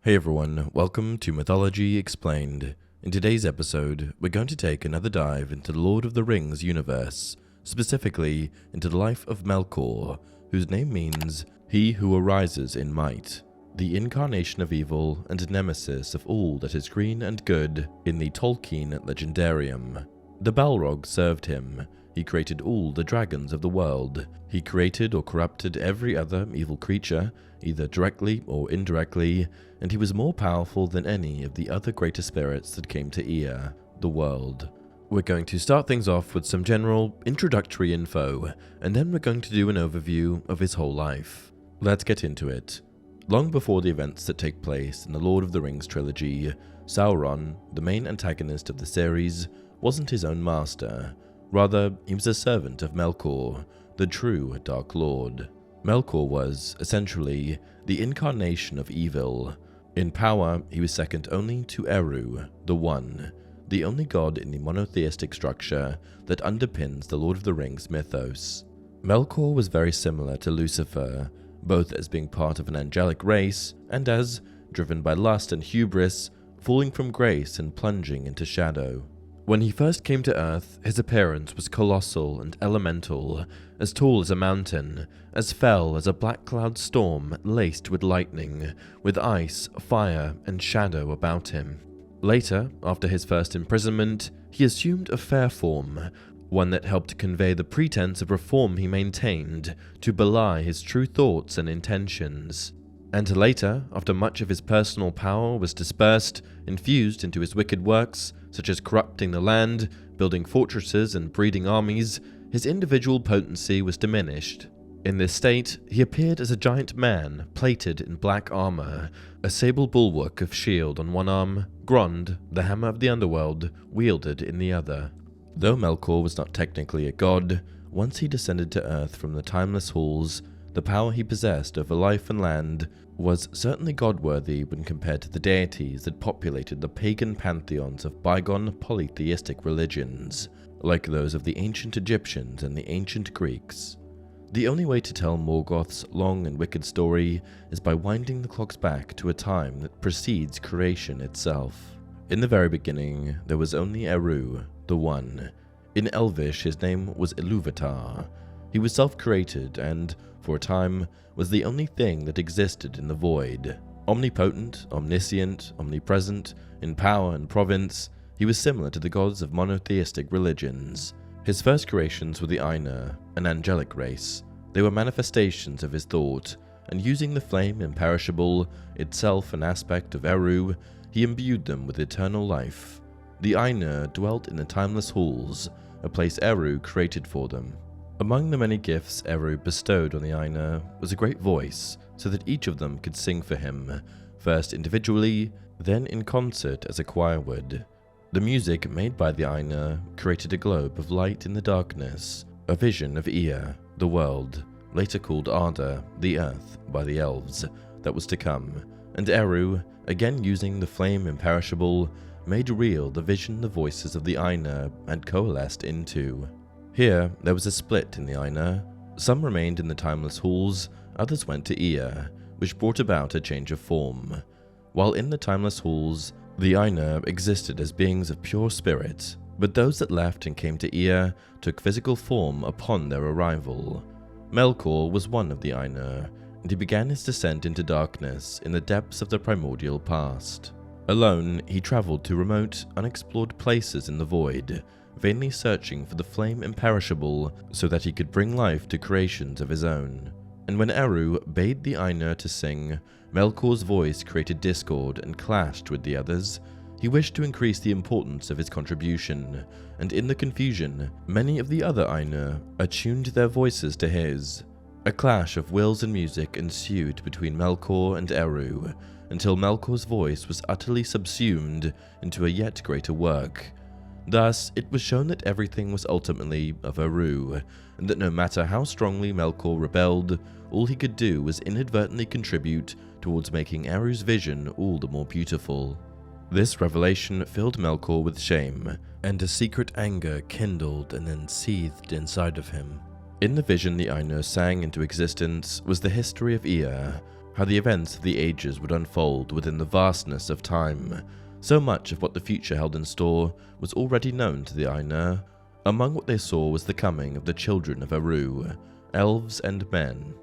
Hey everyone, welcome to Mythology Explained. In today's episode, we're going to take another dive into the Lord of the Rings universe, specifically into the life of Melkor, whose name means he who arises in might, the incarnation of evil and nemesis of all that is green and good in the Tolkien Legendarium. The Balrogs served him. He created all the dragons of the world. He created or corrupted every other evil creature, either directly or indirectly, and he was more powerful than any of the other greater spirits that came to Ea, the world. We're going to start things off with some general introductory info, and then we're going to do an overview of his whole life. Let's get into it. Long before the events that take place in the Lord of the Rings trilogy, Sauron, the main antagonist of the series, wasn't his own master. Rather, he was a servant of Melkor, the true Dark Lord. Melkor was, essentially, the incarnation of evil. In power, he was second only to Eru, the One, the only god in the monotheistic structure that underpins the Lord of the Rings mythos. Melkor was very similar to Lucifer, both as being part of an angelic race and as, driven by lust and hubris, falling from grace and plunging into shadow. When he first came to Earth, his appearance was colossal and elemental, as tall as a mountain, as fell as a black cloud storm laced with lightning, with ice, fire, and shadow about him. Later, after his first imprisonment, he assumed a fair form, one that helped convey the pretense of reform he maintained, to belie his true thoughts and intentions. And later, after much of his personal power was dispersed, infused into his wicked works, such as corrupting the land, building fortresses and breeding armies, his individual potency was diminished. In this state, he appeared as a giant man, plated in black armor, a sable bulwark of shield on one arm, Grond, the hammer of the underworld, wielded in the other. Though Melkor was not technically a god, once he descended to Earth from the timeless halls, the power he possessed over life and land was certainly god-worthy when compared to the deities that populated the pagan pantheons of bygone polytheistic religions, like those of the ancient Egyptians and the ancient Greeks. The only way to tell Morgoth's long and wicked story is by winding the clocks back to a time that precedes creation itself. In the very beginning, there was only Eru, the One. In Elvish, his name was Ilúvatar. He was self-created and, for a time, was the only thing that existed in the void. Omnipotent, omniscient, omnipresent, in power and province, he was similar to the gods of monotheistic religions. His first creations were the Ainu, an angelic race. They were manifestations of his thought, and using the flame imperishable, itself an aspect of Eru, he imbued them with eternal life. The Ainu dwelt in the timeless halls, a place Eru created for them. Among the many gifts Eru bestowed on the Ainu was a great voice, so that each of them could sing for him, first individually, then in concert as a choir would. The music made by the Ainu created a globe of light in the darkness, a vision of Ea, the world, later called Arda, the earth, by the elves, that was to come, and Eru, again using the flame imperishable, made real the vision the voices of the Ainu had coalesced into. Here, there was a split in the Ainu. Some remained in the timeless halls, others went to Ea, which brought about a change of form. While in the timeless halls, the Ainu existed as beings of pure spirit, but those that left and came to Ea took physical form upon their arrival. Melkor was one of the Ainu, and he began his descent into darkness in the depths of the primordial past. Alone, he traveled to remote, unexplored places in the void, vainly searching for the flame imperishable so that he could bring life to creations of his own. And when Eru bade the Ainu to sing, Melkor's voice created discord and clashed with the others. He wished to increase the importance of his contribution, and in the confusion, many of the other Ainu attuned their voices to his. A clash of wills and music ensued between Melkor and Eru, until Melkor's voice was utterly subsumed into a yet greater work. Thus, it was shown that everything was ultimately of Eru, and that no matter how strongly Melkor rebelled, all he could do was inadvertently contribute towards making Eru's vision all the more beautiful. This revelation filled Melkor with shame, and a secret anger kindled and then seethed inside of him. In the vision the Ainu sang into existence was the history of Ea, how the events of the ages would unfold within the vastness of time. So much of what the future held in store was already known to the Ainu. Among what they saw was the coming of the children of Eru, elves and men.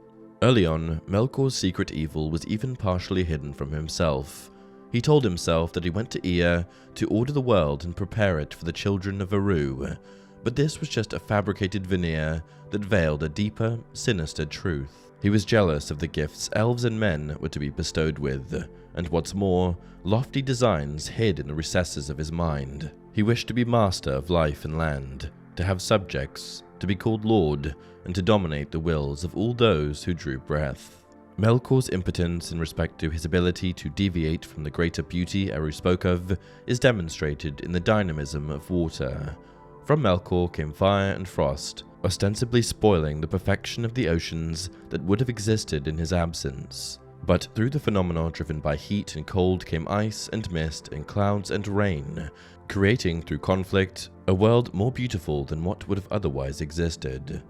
Early on, Melkor's secret evil was even partially hidden from himself. He told himself that he went to Ea to order the world and prepare it for the children of Eru, but this was just a fabricated veneer that veiled a deeper, sinister truth. He was jealous of the gifts elves and men were to be bestowed with, and what's more, lofty designs hid in the recesses of his mind. He wished to be master of life and land, to have subjects, to be called lord, and to dominate the wills of all those who drew breath. Melkor's impotence in respect to his ability to deviate from the greater beauty Eru spoke of is demonstrated in the dynamism of water. From Melkor came fire and frost, ostensibly spoiling the perfection of the oceans that would have existed in his absence. But through the phenomena driven by heat and cold came ice and mist and clouds and rain, creating through conflict a world more beautiful than what would have otherwise existed.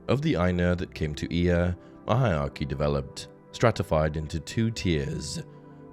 Of the Ainu that came to Ea, a hierarchy developed, stratified into 2 tiers.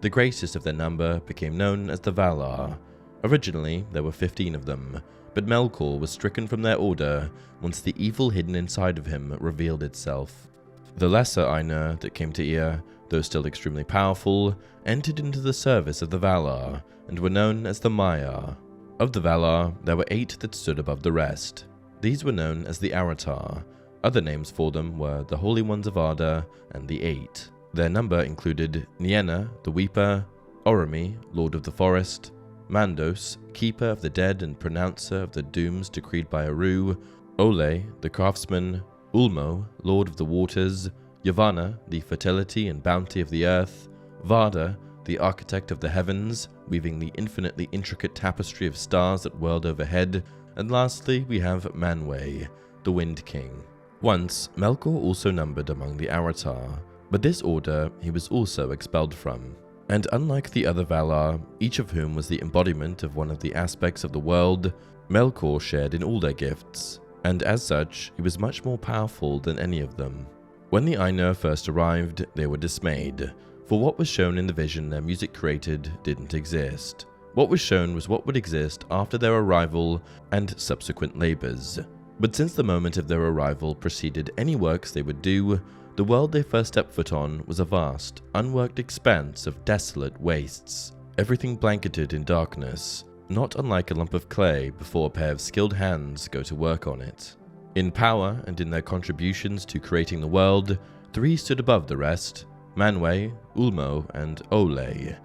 The greatest of their number became known as the Valar. Originally, there were 15 of them, but Melkor was stricken from their order once the evil hidden inside of him revealed itself. The lesser Ainu that came to Ea, though still extremely powerful, entered into the service of the Valar and were known as the Maiar. Of the Valar, there were 8 that stood above the rest. These were known as the Aratar. Other names for them were the Holy Ones of Arda and the 8. Their number included Nienna, the Weeper, Oromi, Lord of the Forest, Mandos, Keeper of the Dead and Pronouncer of the Dooms decreed by Eru, Ole, the Craftsman, Ulmo, Lord of the Waters, Yavanna, the Fertility and Bounty of the Earth, Varda, the Architect of the Heavens, weaving the infinitely intricate tapestry of stars that whirled overhead, and lastly we have Manwë, the Wind King. Once, Melkor also numbered among the Aratar, but this order he was also expelled from. And unlike the other Valar, each of whom was the embodiment of one of the aspects of the world, Melkor shared in all their gifts, and as such, he was much more powerful than any of them. When the Ainu first arrived, they were dismayed, for what was shown in the vision their music created didn't exist. What was shown was what would exist after their arrival and subsequent labors. But since the moment of their arrival preceded any works they would do, the world they first stepped foot on was a vast, unworked expanse of desolate wastes, everything blanketed in darkness, not unlike a lump of clay before a pair of skilled hands go to work on it. In power and in their contributions to creating the world, 3 stood above the rest: Manwë, Ulmo, and Ole.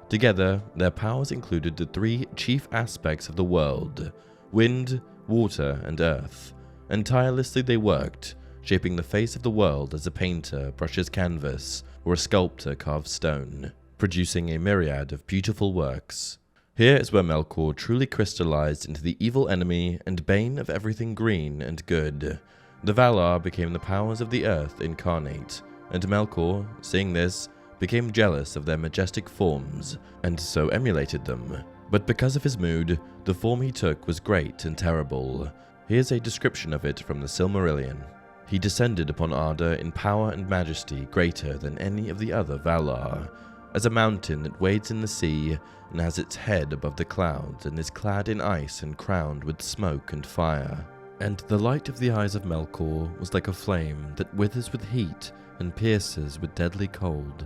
Together, their powers included the 3 chief aspects of the world: wind, water, and earth, and tirelessly they worked, shaping the face of the world as a painter brushes canvas or a sculptor carves stone, producing a myriad of beautiful works. Here is where Melkor truly crystallized into the evil enemy and bane of everything green and good. The Valar became the powers of the earth incarnate, and Melkor, seeing this, became jealous of their majestic forms, and so emulated them. But because of his mood, the form he took was great and terrible. Here's a description of it from the Silmarillion. He descended upon Arda in power and majesty greater than any of the other Valar, as a mountain that wades in the sea and has its head above the clouds and is clad in ice and crowned with smoke and fire. And the light of the eyes of Melkor was like a flame that withers with heat and pierces with deadly cold.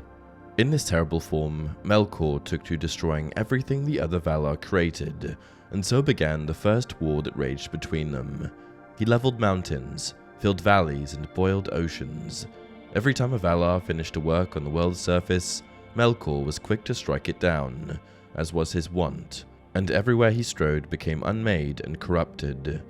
In this terrible form, Melkor took to destroying everything the other Valar created, and so began the first war that raged between them. He leveled mountains, filled valleys, and boiled oceans. Every time a Valar finished a work on the world's surface, Melkor was quick to strike it down, as was his wont, and everywhere he strode became unmade and corrupted.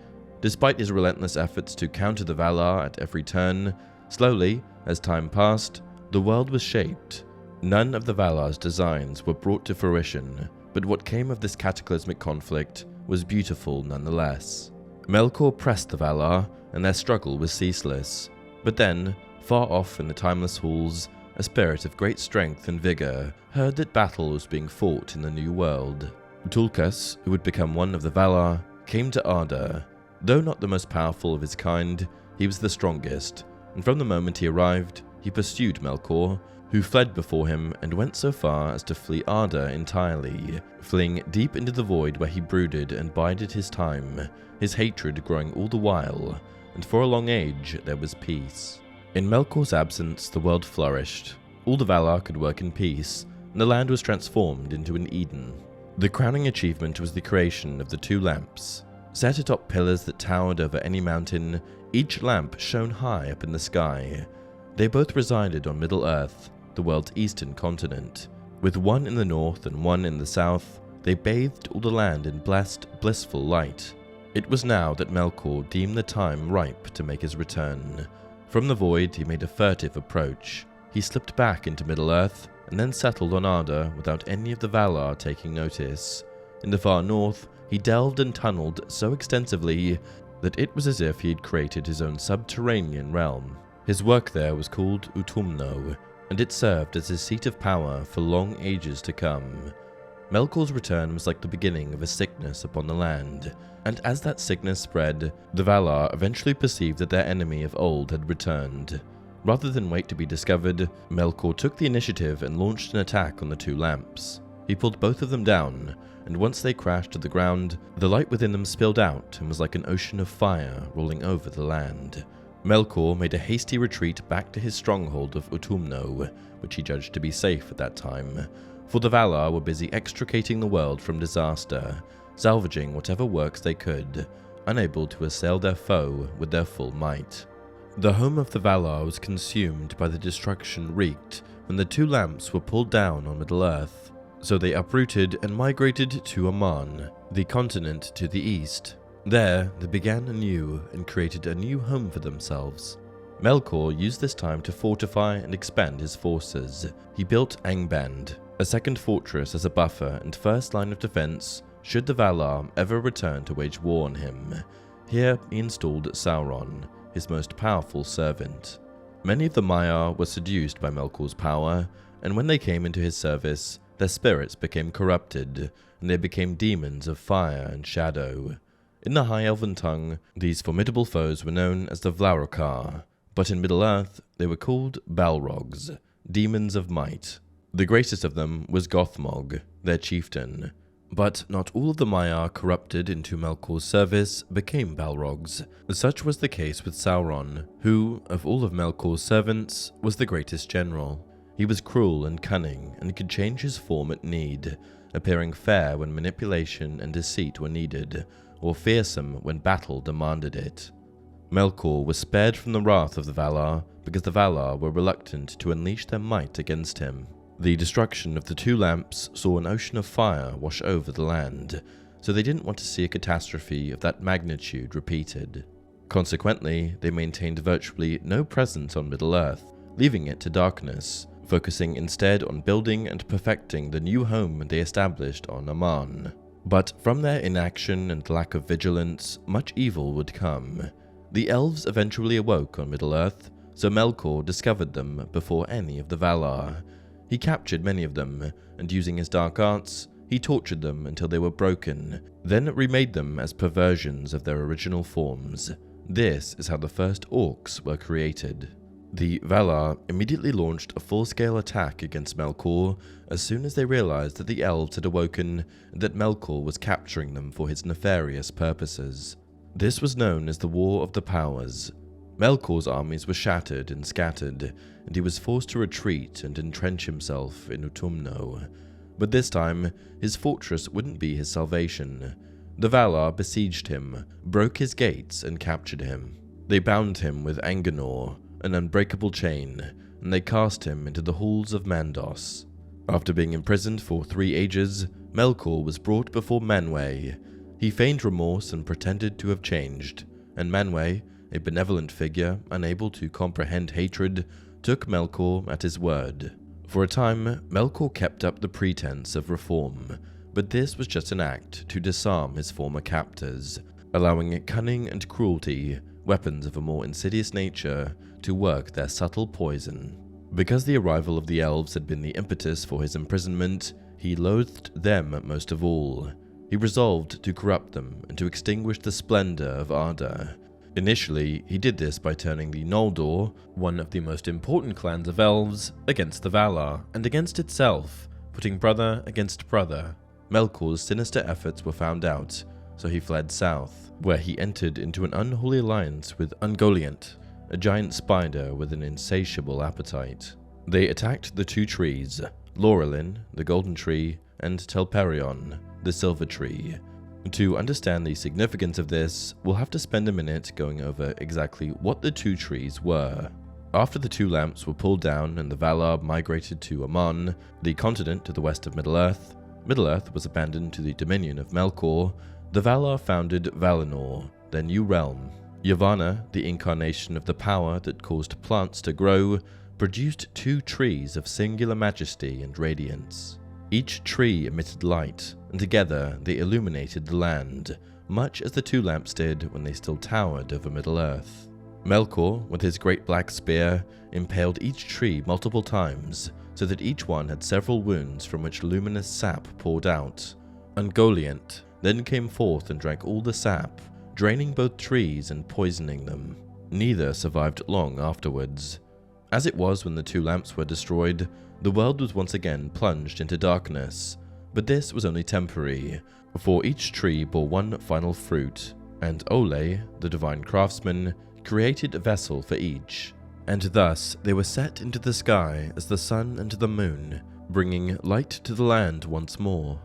Despite his relentless efforts to counter the Valar at every turn, slowly, as time passed, the world was shaped. None of the Valar's designs were brought to fruition, but what came of this cataclysmic conflict was beautiful nonetheless. Melkor pressed the Valar, and their struggle was ceaseless. But then, far off in the timeless halls, a spirit of great strength and vigor heard that battle was being fought in the new world. Tulkas, who would become one of the Valar, came to Arda. Though not the most powerful of his kind, he was the strongest, and from the moment he arrived, he pursued Melkor, who fled before him and went so far as to flee Arda entirely, fleeing deep into the void where he brooded and bided his time, his hatred growing all the while, and for a long age there was peace. In Melkor's absence, the world flourished. All the Valar could work in peace, and the land was transformed into an Eden. The crowning achievement was the creation of the two lamps. Set atop pillars that towered over any mountain, each lamp shone high up in the sky. They both resided on Middle-earth, the world's eastern continent. With one in the north and one in the south, they bathed all the land in blessed, blissful light. It was now that Melkor deemed the time ripe to make his return. From the void, he made a furtive approach. He slipped back into Middle-earth, and then settled on Arda without any of the Valar taking notice. In the far north, he delved and tunneled so extensively that it was as if he had created his own subterranean realm. His work there was called Utumno, and it served as his seat of power for long ages to come. Melkor's return was like the beginning of a sickness upon the land, and as that sickness spread, the Valar eventually perceived that their enemy of old had returned. Rather than wait to be discovered, Melkor took the initiative and launched an attack on the two lamps. He pulled both of them down, and once they crashed to the ground, the light within them spilled out and was like an ocean of fire rolling over the land. Melkor made a hasty retreat back to his stronghold of Utumno, which he judged to be safe at that time, for the Valar were busy extricating the world from disaster, salvaging whatever works they could, unable to assail their foe with their full might. The home of the Valar was consumed by the destruction wreaked when the two lamps were pulled down on Middle-earth, so they uprooted and migrated to Aman, the continent to the east. There, they began anew and created a new home for themselves. Melkor used this time to fortify and expand his forces. He built Angband, a second fortress as a buffer and first line of defense should the Valar ever return to wage war on him. Here he installed Sauron, his most powerful servant. Many of the Maiar were seduced by Melkor's power, and when they came into his service, their spirits became corrupted, and they became demons of fire and shadow. In the High Elven tongue, these formidable foes were known as the Vlarocar, but in Middle-earth they were called Balrogs, demons of might. The greatest of them was Gothmog, their chieftain. But not all of the Maiar corrupted into Melkor's service became Balrogs. Such was the case with Sauron, who, of all of Melkor's servants, was the greatest general. He was cruel and cunning, and could change his form at need, appearing fair when manipulation and deceit were needed, or fearsome when battle demanded it. Melkor was spared from the wrath of the Valar because the Valar were reluctant to unleash their might against him. The destruction of the two lamps saw an ocean of fire wash over the land, so they didn't want to see a catastrophe of that magnitude repeated. Consequently, they maintained virtually no presence on Middle-earth, leaving it to darkness, focusing instead on building and perfecting the new home they established on Aman. But from their inaction and lack of vigilance, much evil would come. The elves eventually awoke on Middle-earth, so Melkor discovered them before any of the Valar. He captured many of them, and using his dark arts, he tortured them until they were broken, then remade them as perversions of their original forms. This is how the first orcs were created. The Valar immediately launched a full-scale attack against Melkor as soon as they realized that the elves had awoken and that Melkor was capturing them for his nefarious purposes. This was known as the War of the Powers. Melkor's armies were shattered and scattered, and he was forced to retreat and entrench himself in Utumno. But this time, his fortress wouldn't be his salvation. The Valar besieged him, broke his gates, and captured him. They bound him with Anganor, an unbreakable chain, and they cast him into the halls of Mandos. After being imprisoned for 3 ages, Melkor was brought before Manwë. He feigned remorse and pretended to have changed, and Manwë, a benevolent figure unable to comprehend hatred, took Melkor at his word. For a time, Melkor kept up the pretense of reform, but this was just an act to disarm his former captors, allowing cunning and cruelty, weapons of a more insidious nature, to work their subtle poison. Because the arrival of the elves had been the impetus for his imprisonment, he loathed them most of all. He resolved to corrupt them and to extinguish the splendor of Arda. Initially, he did this by turning the Noldor, one of the most important clans of elves, against the Valar and against itself, putting brother against brother. Melkor's sinister efforts were found out, so he fled south, where he entered into an unholy alliance with Ungoliant, a giant spider with an insatiable appetite. They attacked the two trees, Laurelin, the golden tree, and Telperion, the silver tree. To understand the significance of this, we'll have to spend a minute going over exactly what the two trees were. After the two lamps were pulled down and the Valar migrated to Aman, the continent to the west of Middle-earth, Middle-earth was abandoned to the dominion of Melkor, the Valar founded Valinor, their new realm. Yavanna, the incarnation of the power that caused plants to grow, produced two trees of singular majesty and radiance. Each tree emitted light, and together they illuminated the land, much as the two lamps did when they still towered over Middle-earth. Melkor, with his great black spear, impaled each tree multiple times, so that each one had several wounds from which luminous sap poured out. Ungoliant then came forth and drank all the sap, draining both trees and poisoning them. Neither survived long afterwards. As it was when the two lamps were destroyed, the world was once again plunged into darkness, but this was only temporary, for each tree bore one final fruit, and Ole, the divine craftsman, created a vessel for each, and thus they were set into the sky as the sun and the moon, bringing light to the land once more.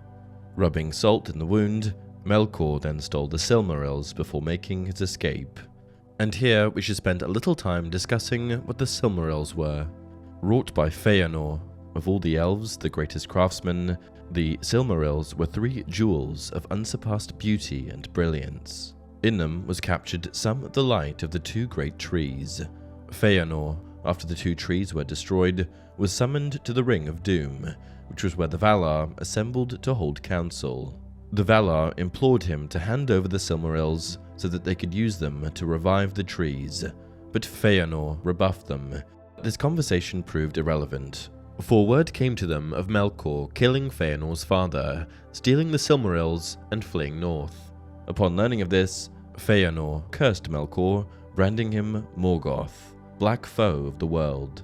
Rubbing salt in the wound, Melkor then stole the Silmarils before making his escape. And here we should spend a little time discussing what the Silmarils were. Wrought by Feanor, of all the elves the greatest craftsman, the Silmarils were 3 jewels of unsurpassed beauty and brilliance. In them was captured some of the light of the 2 great trees. Feanor, after the 2 trees were destroyed, was summoned to the Ring of Doom, which was where the Valar assembled to hold council. The Valar implored him to hand over the Silmarils so that they could use them to revive the trees, but Feanor rebuffed them. This conversation proved irrelevant, for word came to them of Melkor killing Feanor's father, stealing the Silmarils, and fleeing north. Upon learning of this, Feanor cursed Melkor, branding him Morgoth, black foe of the world.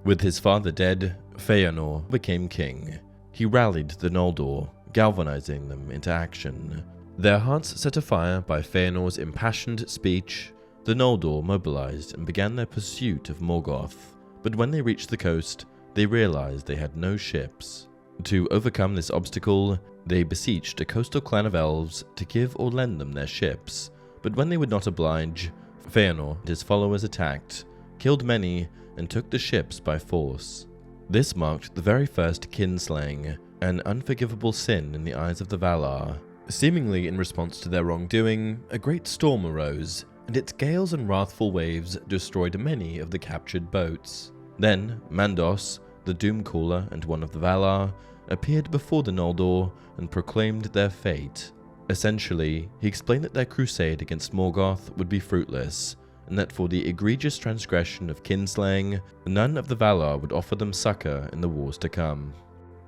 With his father dead, Feanor became king. He rallied the Noldor, galvanizing them into action. Their hearts set afire by Feanor's impassioned speech, the Noldor mobilized and began their pursuit of Morgoth. But when they reached the coast, they realized they had no ships. To overcome this obstacle, they beseeched a coastal clan of elves to give or lend them their ships, but when they would not oblige, Feanor and his followers attacked, killed many, and took the ships by force. This marked the very first kinslaying, an unforgivable sin in the eyes of the Valar. Seemingly in response to their wrongdoing, a great storm arose, and its gales and wrathful waves destroyed many of the captured boats. Then Mandos, the Doomcaller and one of the Valar, appeared before the Noldor and proclaimed their fate. Essentially, he explained that their crusade against Morgoth would be fruitless, and that for the egregious transgression of kinslaying, none of the Valar would offer them succor in the wars to come.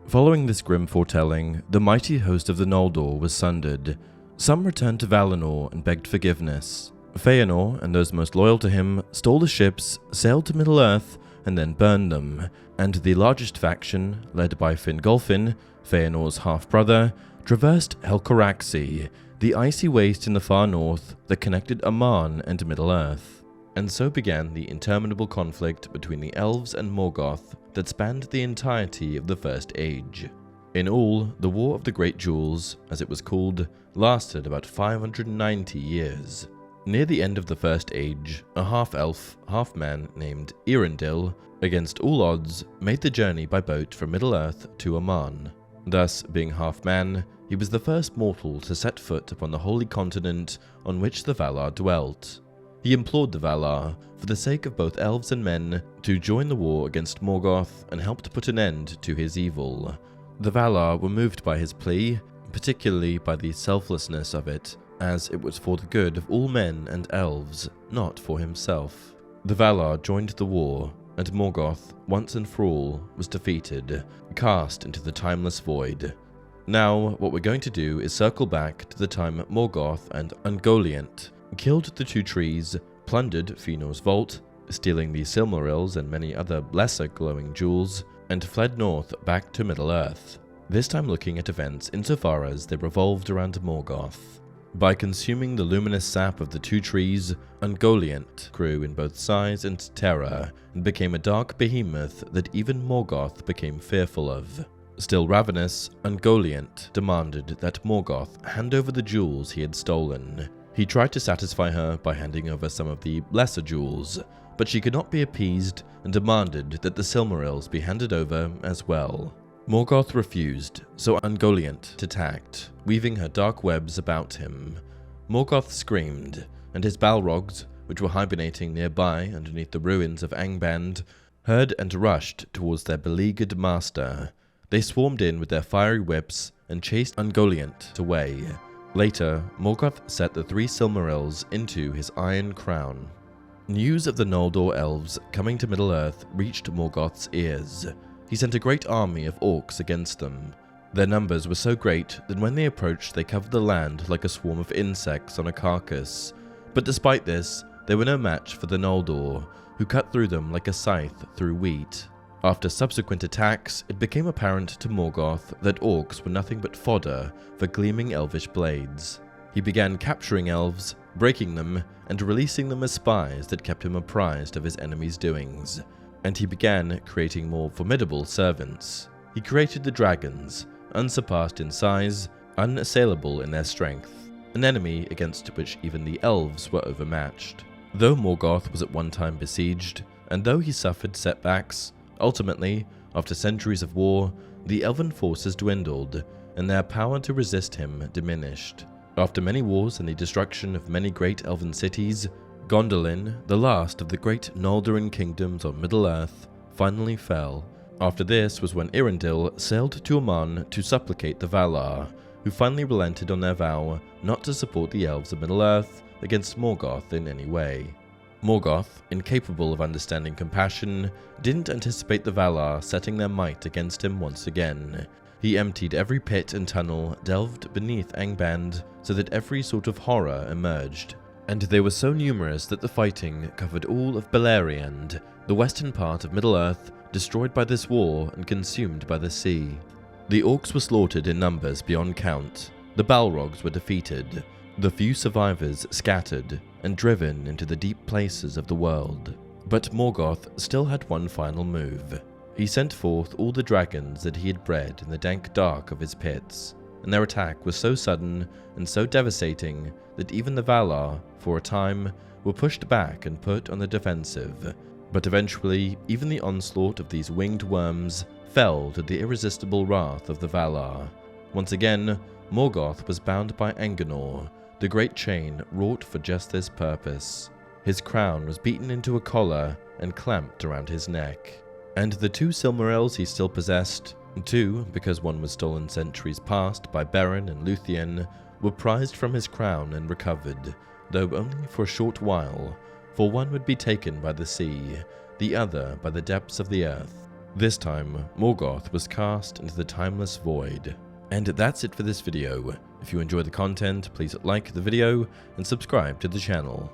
Following this grim foretelling, the mighty host of the Noldor was sundered. Some returned to Valinor and begged forgiveness. Feanor and those most loyal to him stole the ships, sailed to Middle-earth, and then burned them, and the largest faction, led by Fingolfin, Feanor's half-brother, traversed Helcaraxi, the icy waste in the far north that connected Aman and Middle-earth. And so began the interminable conflict between the elves and Morgoth that spanned the entirety of the First Age. In all, the War of the Great Jewels, as it was called, lasted about 590 years. Near the end of the First Age, a half-elf, half-man named Eärendil, against all odds, made the journey by boat from Middle-earth to Aman. Thus, being half-man, he was the first mortal to set foot upon the holy continent on which the Valar dwelt. He implored the Valar, for the sake of both elves and men, to join the war against Morgoth and help to put an end to his evil. The Valar were moved by his plea, particularly by the selflessness of it, as it was for the good of all men and elves, not for himself. The Valar joined the war, and Morgoth, once and for all, was defeated, cast into the timeless void. Now, what we're going to do is circle back to the time Morgoth and Ungoliant killed the two trees, plundered Fëanor's vault, stealing the Silmarils and many other lesser glowing jewels, and fled north back to Middle-earth, this time looking at events insofar as they revolved around Morgoth. By consuming the luminous sap of the two trees, Ungoliant grew in both size and terror, and became a dark behemoth that even Morgoth became fearful of. Still ravenous, Ungoliant demanded that Morgoth hand over the jewels he had stolen. He tried to satisfy her by handing over some of the lesser jewels, but she could not be appeased and demanded that the Silmarils be handed over as well. Morgoth refused, so Ungoliant attacked, weaving her dark webs about him. Morgoth screamed, and his Balrogs, which were hibernating nearby underneath the ruins of Angband, heard and rushed towards their beleaguered master. They swarmed in with their fiery whips and chased Ungoliant away. Later, Morgoth set the three Silmarils into his iron crown. News of the Noldor elves coming to Middle-earth reached Morgoth's ears. He sent a great army of orcs against them. Their numbers were so great that when they approached they covered the land like a swarm of insects on a carcass. But despite this, they were no match for the Noldor, who cut through them like a scythe through wheat. After subsequent attacks, it became apparent to Morgoth that orcs were nothing but fodder for gleaming elvish blades. He began capturing elves, breaking them, and releasing them as spies that kept him apprised of his enemies' doings. And he began creating more formidable servants. He created the dragons, unsurpassed in size, unassailable in their strength, an enemy against which even the elves were overmatched. Though Morgoth was at one time besieged, and though he suffered setbacks, ultimately, after centuries of war, the elven forces dwindled, and their power to resist him diminished. After many wars and the destruction of many great elven cities, Gondolin, the last of the great Noldoran kingdoms on Middle-earth, finally fell. After this was when Irindil sailed to Aman to supplicate the Valar, who finally relented on their vow not to support the elves of Middle-earth against Morgoth in any way. Morgoth, incapable of understanding compassion, didn't anticipate the Valar setting their might against him once again. He emptied every pit and tunnel delved beneath Angband so that every sort of horror emerged. And they were so numerous that the fighting covered all of Beleriand, the western part of Middle-earth, destroyed by this war and consumed by the sea. The orcs were slaughtered in numbers beyond count, the Balrogs were defeated, the few survivors scattered and driven into the deep places of the world. But Morgoth still had one final move. He sent forth all the dragons that he had bred in the dank dark of his pits, and their attack was so sudden and so devastating that even the Valar, for a time, were pushed back and put on the defensive. But eventually, even the onslaught of these winged worms fell to the irresistible wrath of the Valar. Once again, Morgoth was bound by Anganor, the great chain wrought for just this purpose. His crown was beaten into a collar and clamped around his neck. And the two Silmarils he still possessed, two because one was stolen centuries past by Beren and Luthien, were prized from his crown and recovered, though only for a short while, for one would be taken by the sea, the other by the depths of the earth. This time, Morgoth was cast into the timeless void. And that's it for this video. If you enjoy the content, please like the video and subscribe to the channel.